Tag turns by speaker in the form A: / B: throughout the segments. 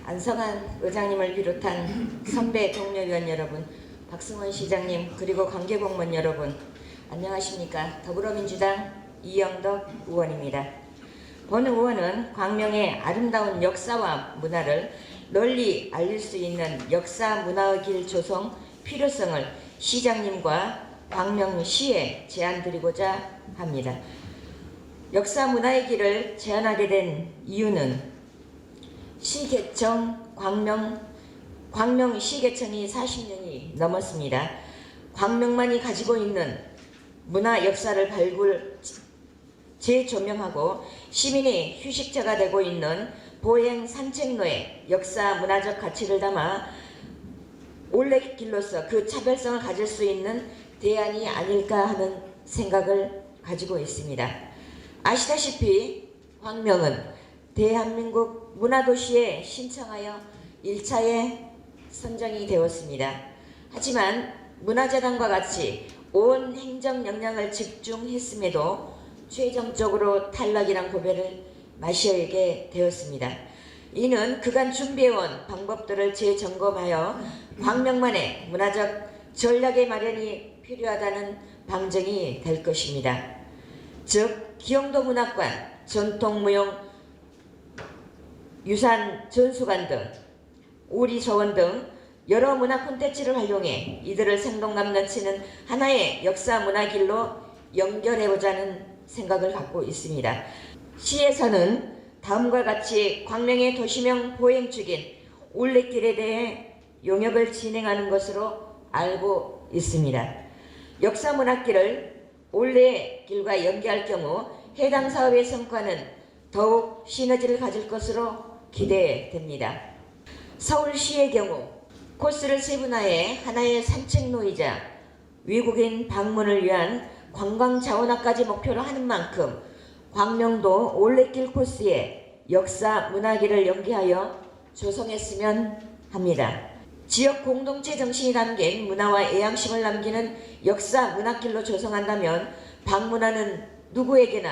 A: 안성한 의장님을 비롯한 선배 동료 의원 여러분, 박승원 시장님, 그리고 관계공무원 여러분, 안녕하십니까. 더불어민주당 이영덕 의원입니다. 본 의원은 광명의 아름다운 역사와 문화를 널리 알릴 수 있는 역사 문화의 길 조성 필요성을 시장님과 광명시에 제안드리고자 합니다. 역사 문화의 길을 제안하게 된 이유는 시개청 광명 시개청이 40년이 넘었습니다. 광명만이 가지고 있는 문화 역사를 발굴 재조명하고 시민의 휴식처가 되고 있는 보행 산책로의 역사 문화적 가치를 담아 올레길로서 그 차별성을 가질 수 있는 대안이 아닐까 하는 생각을 가지고 있습니다. 아시다시피 광명은 대한민국 문화도시에 신청하여 1차에 선정이 되었습니다. 하지만 문화재단과 같이 온 행정 역량을 집중했음에도 최종적으로 탈락이란 고배를 마셔야게 되었습니다. 이는 그간 준비해온 방법들을 재점검하여 광명만의 문화적 전략의 마련이 필요하다는 방증이 될 것입니다. 즉 기영도 문학관, 전통무용 유산 전수관 등 오리서원 등 여러 문화 콘텐츠를 활용해 이들을 생동감 넘치는 하나의 역사 문화길로 연결해보자는 생각을 갖고 있습니다. 시에서는 다음과 같이 광명의 도시명 보행축인 올레길에 대해 용역을 진행하는 것으로 알고 있습니다. 역사 문화길을 올레길과 연계할 경우 해당 사업의 성과는 더욱 시너지를 가질 것으로 기대됩니다. 서울시의 경우 코스를 세분화해 하나의 산책로이자 외국인 방문을 위한 관광자원화까지 목표로 하는 만큼 광명도 올레길 코스에 역사 문화길을 연계하여 조성했으면 합니다. 지역 공동체 정신이 담긴 문화와 애양심을 남기는 역사 문화길로 조성한다면 방문하는 누구에게나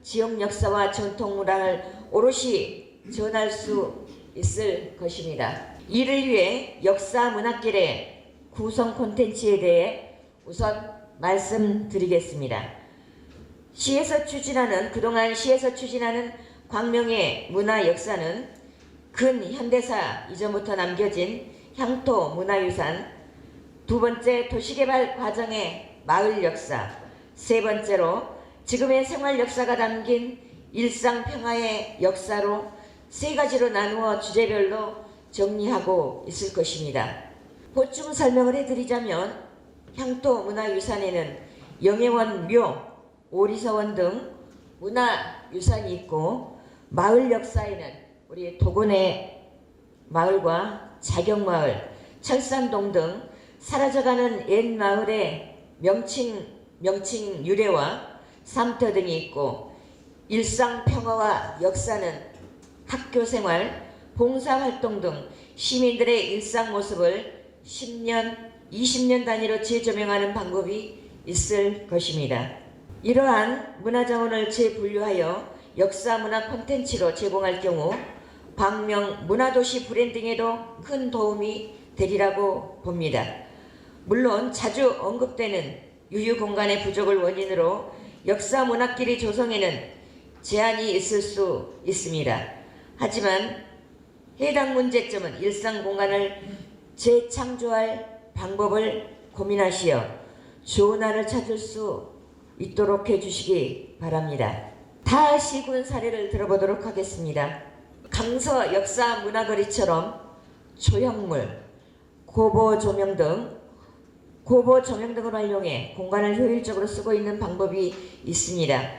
A: 지역 역사와 전통 문화를 오롯이 전할 수 있을 것입니다. 이를 위해 역사 문화길의 구성 콘텐츠에 대해 우선 말씀드리겠습니다. 그동안 시에서 추진하는 광명의 문화 역사는 근현대사 이전부터 남겨진 향토 문화유산, 두 번째 도시개발 과정의 마을 역사, 세 번째로 지금의 생활 역사가 담긴 일상평화의 역사로 세 가지로 나누어 주제별로 정리하고 있을 것입니다. 보충 설명을 해드리자면 향토 문화유산에는 영예원 묘, 오리서원 등 문화유산이 있고, 마을 역사에는 우리 도군의 마을과 자경마을, 철산동 등 사라져가는 옛 마을의 명칭 유래와 삶터 등이 있고, 일상평화와 역사는 학교생활, 봉사활동 등 시민들의 일상 모습을 10년, 20년 단위로 재조명하는 방법이 있을 것입니다. 이러한 문화자원을 재분류하여 역사 문화 콘텐츠로 제공할 경우 광명 문화도시 브랜딩에도 큰 도움이 되리라고 봅니다. 물론 자주 언급되는 유휴공간의 부족을 원인으로 역사 문화길이 조성에는 제한이 있을 수 있습니다. 하지만 해당 문제점은 일상 공간을 재창조할 방법을 고민하시어 좋은 안을 찾을 수 있도록 해주시기 바랍니다. 타 시군 사례를 들어보도록 하겠습니다. 강서 역사 문화거리처럼 조형물, 고보 조명 등을 활용해 공간을 효율적으로 쓰고 있는 방법이 있습니다.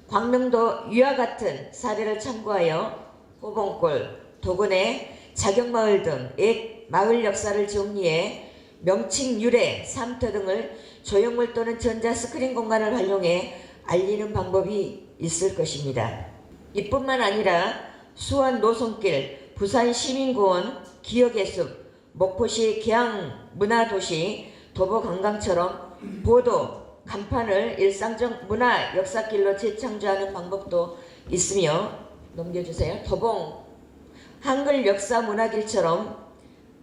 A: 광명도 이와 같은 사례를 참고하여 호봉골, 도군의 자경마을 등 옛 마을 역사를 정리해 명칭 유래, 삶터 등을 조형물 또는 전자 스크린 공간을 활용해 알리는 방법이 있을 것입니다. 이뿐만 아니라 수원 노송길, 부산 시민공원, 기억의 숲, 목포시 계양문화도시, 도보관광처럼 보도, 간판을 일상적 문화 역사길로 재창조하는 방법도 있으며 넘겨주세요. 도봉 한글 역사 문화길처럼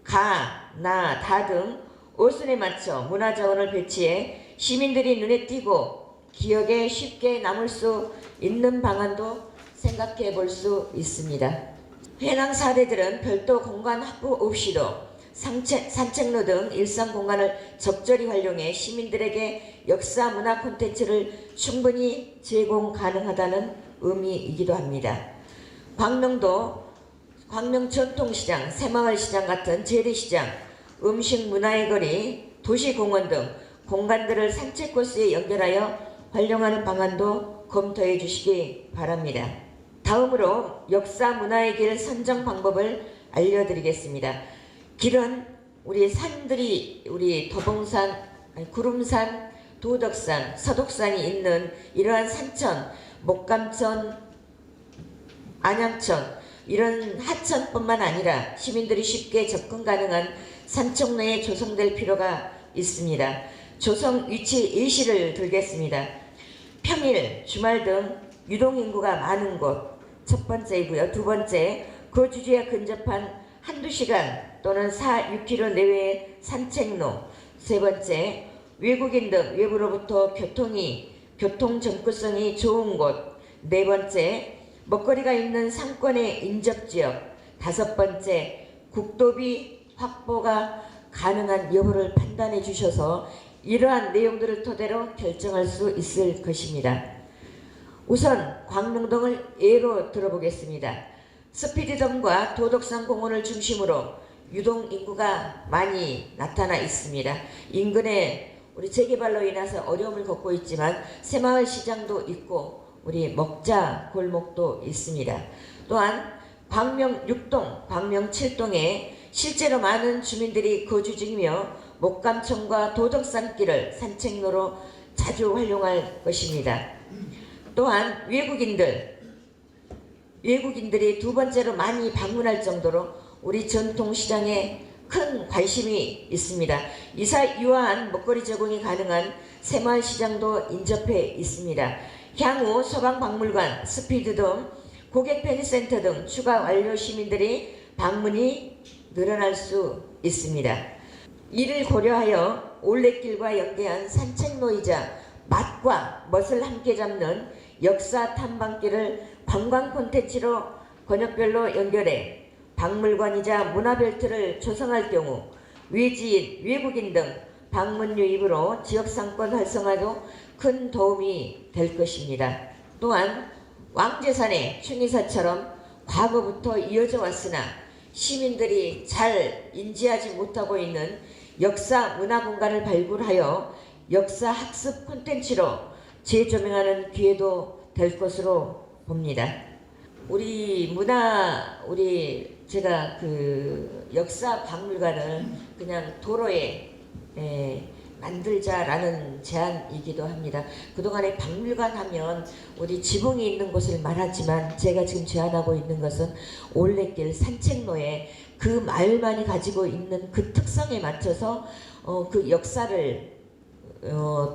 A: 가, 나, 다 등 어순에 맞춰 문화자원을 배치해 시민들이 눈에 띄고 기억에 쉽게 남을 수 있는 방안도 생각해 볼 수 있습니다. 해당 사례들은 별도 공간 확보 없이도 산책로 등 일상 공간을 적절히 활용해 시민들에게 역사 문화 콘텐츠를 충분히 제공 가능하다는 의미이기도 합니다. 광명 전통시장, 새마을시장 같은 재래시장, 음식 문화의 거리, 도시공원 등 공간들을 산책 코스에 연결하여 활용하는 방안도 검토해 주시기 바랍니다. 다음으로 역사 문화의 길 선정 방법을 알려드리겠습니다. 길은 우리 산들이 우리 도봉산, 구름산, 도덕산, 서독산이 있는 이러한 산천, 목감천, 안양천 이런 하천뿐만 아니라 시민들이 쉽게 접근 가능한 산책로에 조성될 필요가 있습니다. 조성 위치 예시를 들겠습니다. 평일, 주말 등 유동인구가 많은 곳 첫 번째이고요. 두 번째, 거주지에 근접한 한두 시간 또는 6km 내외의 산책로. 세 번째, 외국인 등 외부로부터 교통 접근성이 좋은 곳. 네 번째, 먹거리가 있는 상권의 인접지역. 다섯 번째, 국도비 확보가 가능한 여부를 판단해 주셔서 이러한 내용들을 토대로 결정할 수 있을 것입니다. 우선 광명동을 예로 들어보겠습니다. 스피디덤과 도덕산 공원을 중심으로 유동인구가 많이 나타나 있습니다. 인근에 우리 재개발로 인해서 어려움을 겪고 있지만 새마을 시장도 있고 우리 먹자 골목도 있습니다. 또한 광명 6동, 광명 7동에 실제로 많은 주민들이 거주 중이며 목감천과 도덕산길을 산책로로 자주 활용할 것입니다. 또한 외국인들이 두 번째로 많이 방문할 정도로 우리 전통시장에 큰 관심이 있습니다. 이사 유아한 먹거리 제공이 가능한 새마을시장도 인접해 있습니다. 향후 소방박물관, 스피드돔, 고객 편의센터 등 추가 완료 시민들이 방문이 늘어날 수 있습니다. 이를 고려하여 올레길과 연계한 산책로이자 맛과 멋을 함께 잡는 역사 탐방길을 관광 콘텐츠로 권역별로 연결해 박물관이자 문화벨트를 조성할 경우 외지인, 외국인 등 방문 유입으로 지역상권 활성화도 큰 도움이 될 것입니다. 또한 왕제산의 충의사처럼 과거부터 이어져 왔으나 시민들이 잘 인지하지 못하고 있는 역사 문화 공간을 발굴하여 역사 학습 콘텐츠로 재조명하는 기회도 될 것으로 봅니다. 제가 그 역사 박물관을 그냥 도로에 만들자라는 제안이기도 합니다. 그동안에 박물관 하면 우리 지붕이 있는 곳을 말하지만 제가 지금 제안하고 있는 것은 올레길 산책로에 그 마을만이 가지고 있는 그 특성에 맞춰서 그 역사를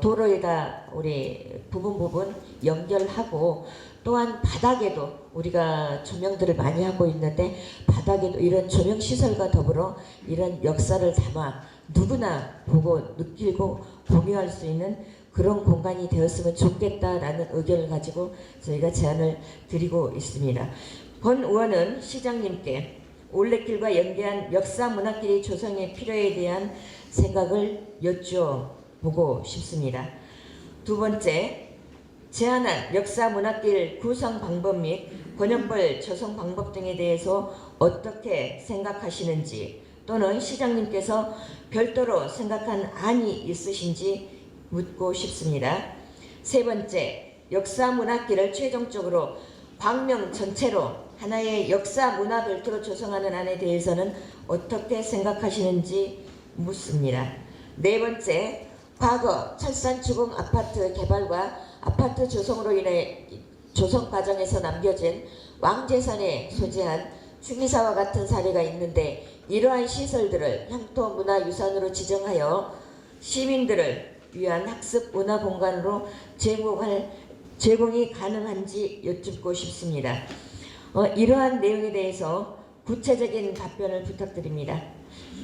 A: 도로에다 우리 부분 연결하고 또한 바닥에도 우리가 조명들을 많이 하고 있는데 바닥에도 이런 조명 시설과 더불어 이런 역사를 담아 누구나 보고 느끼고 공유할 수 있는 그런 공간이 되었으면 좋겠다라는 의견을 가지고 저희가 제안을 드리고 있습니다. 권 의원은 시장님께 올레길과 연계한 역사 문화길의 조성의 필요에 대한 생각을 여쭤보고 싶습니다. 두 번째, 제안한 역사 문화길 구성 방법 및 권역별 조성 방법 등에 대해서 어떻게 생각하시는지 또는 시장님께서 별도로 생각한 안이 있으신지 묻고 싶습니다. 세 번째, 역사 문화길을 최종적으로 광명 전체로 하나의 역사 문화 별도로 조성하는 안에 대해서는 어떻게 생각하시는지 묻습니다. 네 번째, 과거 철산주공 아파트 개발과 아파트 조성으로 인해 조성 과정에서 남겨진 왕제산에 소재한 충의사와 같은 사례가 있는데 이러한 시설들을 향토문화유산으로 지정하여 시민들을 위한 학습 문화 공간으로 제공할 제공이 가능한지 여쭙고 싶습니다. 이러한 내용에 대해서 구체적인 답변을 부탁드립니다.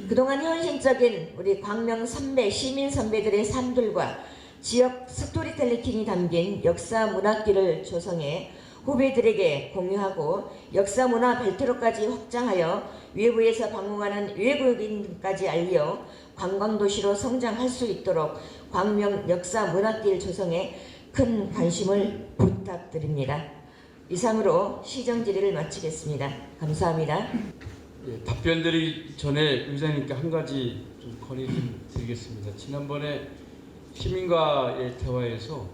A: 그동안 헌신적인 우리 광명 선배, 시민 선배들의 삶들과 지역 스토리텔링이 담긴 역사 문학기를 조성해 후배들에게 공유하고 역사 문화 벨트로까지 확장하여 외부에서 방문하는 외국인까지 알려 관광도시로 성장할 수 있도록 광명 역사 문학기를 조성해 큰 관심을 부탁드립니다. 이상으로 시정 질의를 마치겠습니다. 감사합니다.
B: 예, 답변드리기 전에 의장님께 한 가지 좀 건의 좀 드리겠습니다. 지난번에 시민과의 대화에서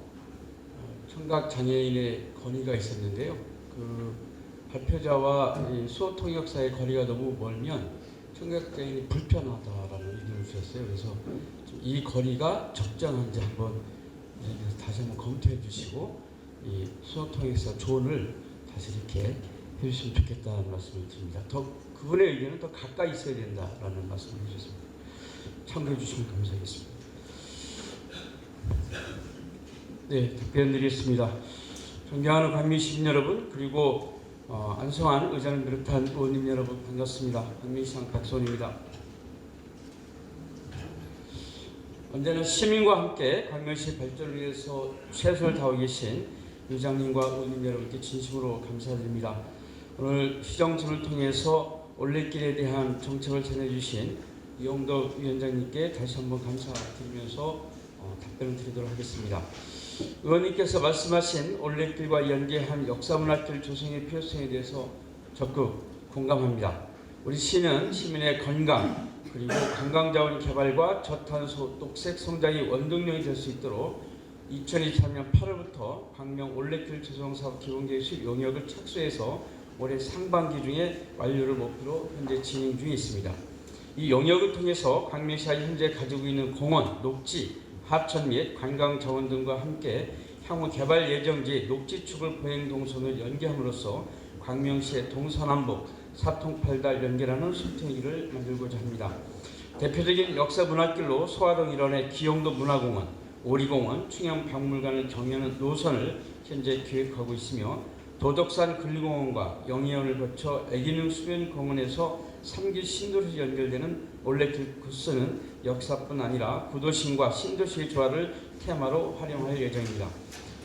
B: 청각 장애인의 건의가 있었는데요. 그 발표자와 수호통역사의 거리가 너무 멀면 청각 장애인이 불편하다라는 의견을 주셨어요. 그래서 이 거리가 적정한지 한번 다시 한번 검토해 주시고 이 수호통역사 존을 다시 이렇게 해주시면 좋겠다는 말씀을 드립니다. 더 그분의 의견은 더 가까이 있어야 된다라는 말씀을 해주셨습니다. 참고해 주시면 감사하겠습니다. 네, 답변드리겠습니다. 존경하는 광명 시민 여러분, 그리고 안성환 의장을 비롯한 의원님 여러분 반갑습니다. 광명시장 박소원입니다. 언제나 시민과 함께 광명시 발전을 위해서 최선을 다하고 계신 의장님과 의원님 여러분께 진심으로 감사드립니다. 오늘 시정진을 통해서 올레길에 대한 정책을 전해주신 이용덕 위원장님께 다시 한번 감사드리면서 답변을 드리도록 하겠습니다. 의원님께서 말씀하신 올레길과 연계한 역사문화길 조성의 필요성에 대해서 적극 공감합니다. 우리 시는 시민의 건강 그리고 관광자원 개발과 저탄소 녹색 성장의 원동력이 될 수 있도록 2023년 8월부터 광명 올레길 조성사업 기본계획 수립 용역을 착수해서 올해 상반기 중에 완료를 목표로 현재 진행 중에 있습니다. 이 용역을 통해서 광명시가 현재 가지고 있는 공원, 녹지, 하천 및 관광자원 등과 함께 향후 개발 예정지 녹지축을 보행동선을 연계함으로써 광명시의 동서남북 사통팔달 연결하는 소통길을 만들고자 합니다. 대표적인 역사문화길로 소화동 일원의 기용도 문화공원, 오리공원, 충영박물관을 경유하는 노선을 현재 계획하고 있으며 도덕산 근리공원과 영예원을 거쳐 애기릉 수변공원에서 3기 신도시 연결되는 올레길 코스는 역사뿐 아니라 구도심과 신도시의 조화를 테마로 활용할 예정입니다.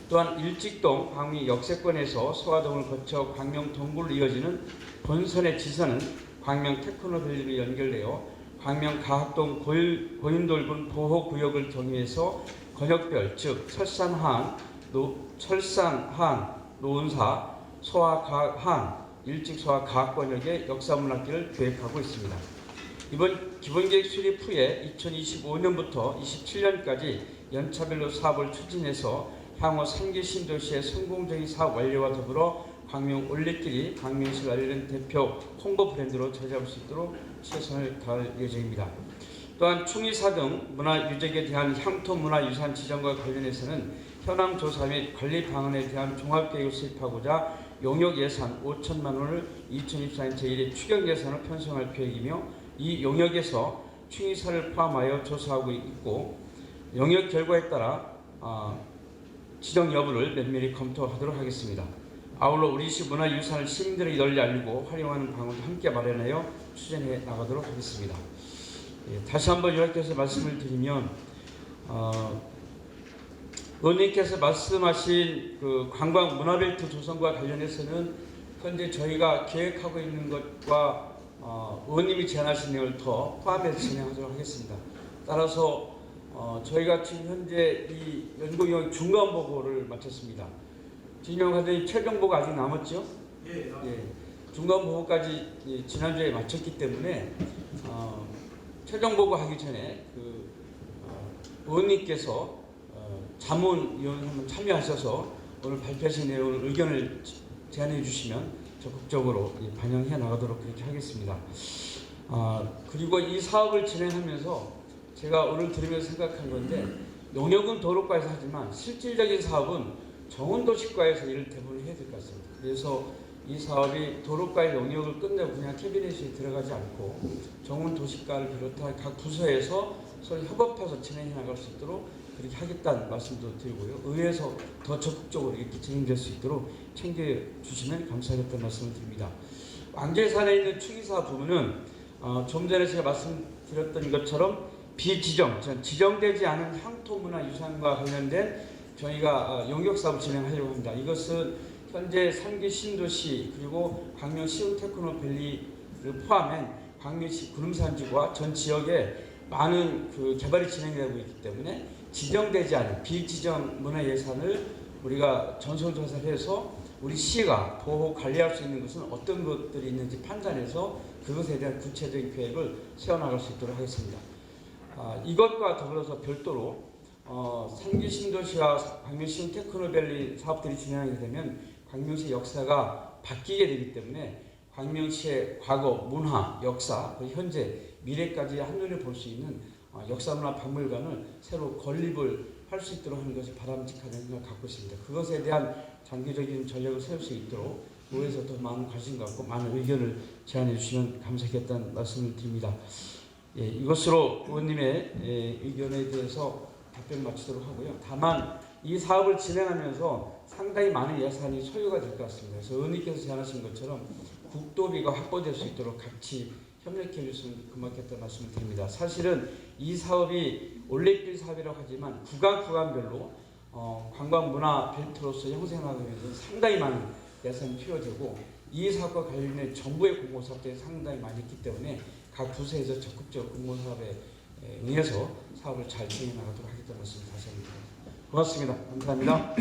B: 또한 일직동 광명 역세권에서 소화동을 거쳐 광명 동굴로 이어지는 본선의 지선은 광명 테크노밸리로 연결되어 광명 가학동 고인돌군 보호구역을 경유해서 권역별 즉 철산한, 노은사, 소화한, 일직소화 가학권역의 역사문화길을 계획하고 있습니다. 이번 기본계획 수립 후에 2025년부터 27년까지 연차별로 사업을 추진해서 향후 3기 신도시의 성공적인 사업 완료와 더불어 광명 올레길이 광명시를 알리는 대표 홍보 브랜드로 자리잡을 수 있도록 최선을 다할 예정입니다. 또한 충의사 등 문화유적에 대한 향토문화유산 지정과 관련해서는 현황 조사 및 관리 방안에 대한 종합계획을 수립하고자 용역 예산 5천만 원을 2024년 제1회 추경 예산으로 편성할 계획이며 이 용역에서 충의사를 포함하여 조사하고 있고 용역 결과에 따라 지정 여부를 면밀히 검토하도록 하겠습니다. 아울러 우리시 문화유산을 시민들에게 널리 알리고 활용하는 방안도 함께 마련하여 추진해 나가도록 하겠습니다. 다시 한번 요약해서 말씀을 드리면 의원님께서 말씀하신 그 관광 문화벨트 조성과 관련해서는 현재 저희가 계획하고 있는 것과 의원님이 제안하신 내용을 더 포함해서 진행하도록 하겠습니다. 따라서 저희가 지금 현재 이 연구용역 중간 보고를 마쳤습니다. 진영 과장님 최종 보고 아직 남았죠? 예. 중간 보고까지 지난주에 마쳤기 때문에 최종 보고 하기 전에 의원님께서 자문위원 한번 참여하셔서 오늘 발표하신 내용을 의견을 제안해 주시면 적극적으로 반영해 나가도록 그렇게 하겠습니다. 그리고 이 사업을 진행하면서 제가 오늘 들으면서 생각한 건데 용역은 도로과에서 하지만 실질적인 사업은 정원도시과에서 일을 대부분 해야 될 것 같습니다. 그래서 이 사업이 도로과의 용역을 끝내고 그냥 캐비넷에 들어가지 않고 정원도시과를 비롯한 각 부서에서 서로 협업해서 진행해 나갈 수 있도록 그렇게 하겠다는 말씀도 드리고요. 의회에서 더 적극적으로 이렇게 진행될 수 있도록 챙겨주시면 감사하겠다는 말씀을 드립니다. 왕제산에 있는 충의사 부문은 좀 전에 제가 말씀드렸던 것처럼 지정되지 않은 향토문화유산과 관련된 저희가 용역사업을 진행하려고 합니다. 이것은 현재 3기 신도시 그리고 광명시 테크노밸리를 포함한 광명시 구름산지구와 전 지역에 많은 개발이 진행되고 있기 때문에 지정되지 않은 비지정 문화예산을 우리가 전수조사를 해서 우리 시가 보호 관리할 수 있는 것은 어떤 것들이 있는지 판단해서 그것에 대한 구체적인 계획을 세워나갈 수 있도록 하겠습니다. 이것과 더불어서 별도로 3기 신도시와 광명시 테크노밸리 사업들이 진행하게 되면 광명시 역사가 바뀌게 되기 때문에 광명시의 과거, 문화, 역사, 현재, 미래까지 한눈에 볼 수 있는 역사문화 박물관을 새로 건립을 할 수 있도록 하는 것이 바람직하다는 생각을 갖고 있습니다. 그것에 대한 장기적인 전략을 세울 수 있도록 의회에서 더 많은 관심 갖고 많은 의견을 제안해 주시면 감사하겠다는 말씀을 드립니다. 예, 이것으로 의원님의 의견에 대해서 답변 마치도록 하고요. 다만 이 사업을 진행하면서 상당히 많은 예산이 소요가 될 것 같습니다. 그래서 의원님께서 제안하신 것처럼 국도비가 확보될 수 있도록 같이 협력해 주시면 고맙겠다는 말씀을 드립니다. 사실은 이 사업이 올레길 사업이라고 하지만 구간별로 관광문화 벨트로서 형성하기 위해서 상당히 많은 예산이 필요되고 이 사업과 관련된 정부의 공모사업들이 상당히 많이 있기 때문에 각 부서에서 적극적 공모사업에 응해서 사업을 잘 진행해 나가도록 하겠다는 말씀을 다시 한번 드립니다. 고맙습니다. 감사합니다.